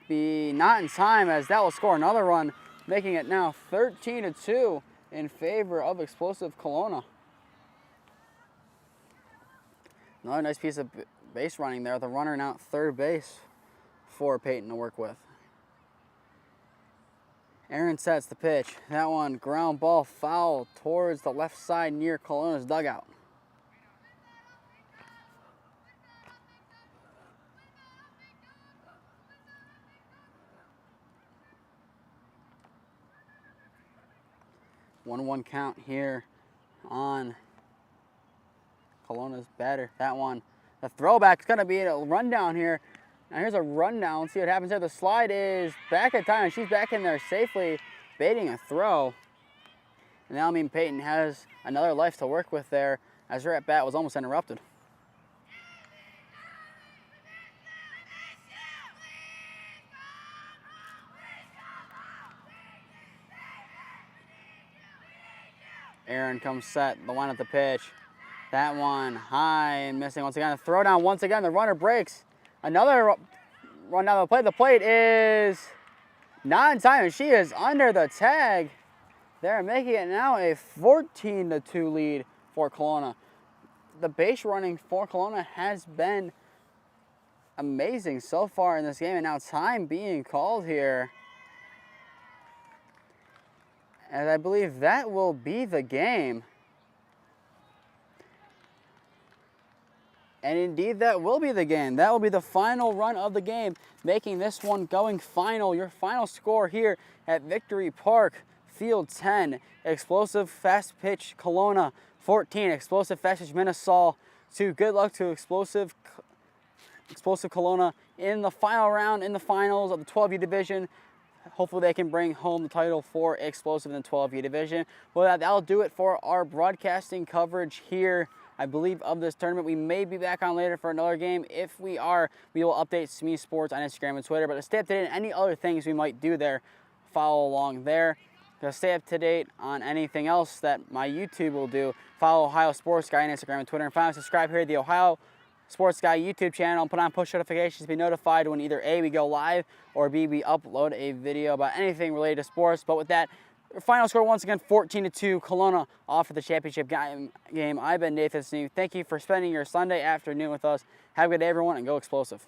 be not in time, as that will score another run, making it now 13-2 in favor of explosive Colonna. Another nice piece of base running there, the runner now at 3rd base for Peyton to work with. Aaron sets the pitch. That one, ground ball foul towards the left side near Colonna's dugout. One count here on Colonna's batter. That one, the throwback is going to be a rundown here. Now here's a rundown. Let's see what happens here. The slide is back at time. She's back in there safely, baiting a throw. And that'll mean Peyton has another life to work with there, as her at-bat was almost interrupted. Aaron comes set, the one at the pitch. That one high and missing once again. The throw down once again, the runner breaks. Another run down the plate. The plate is Not in time, and she is under the tag. They're making it now a 14-2 lead for Colonna. The base running for Colonna has been amazing so far in this game, and now time being called here. And I believe that will be the game. And indeed, that will be the game. That will be the final run of the game, making this one going final. Your final score here at Victory Park, Field 10, Explosive Fastpitch Colonna 14, Explosive Fastpitch Minisall 2. Good luck to Explosive Colonna in the final round, in the finals of the 12U division. Hopefully they can bring home the title for Explosive in the 12U division. Well, that'll do it for our broadcasting coverage here, I believe, of this tournament. We may be back on later for another game. If we are, we will update Smee Sports on Instagram and Twitter. But to stay up to date on any other things we might do there, follow along there. To stay up to date on anything else that my YouTube will do, follow Ohio Sports Guy on Instagram and Twitter. And finally, subscribe here to the Ohio Sports Guy YouTube channel and put on push notifications to be notified when either A, we go live, or B, we upload a video about anything related to sports. But with that, final score once again, 14-2, Colonna off for the championship game. I've been Nathan Smee. Thank you for spending your Sunday afternoon with us. Have a good day, everyone, and go Explosive.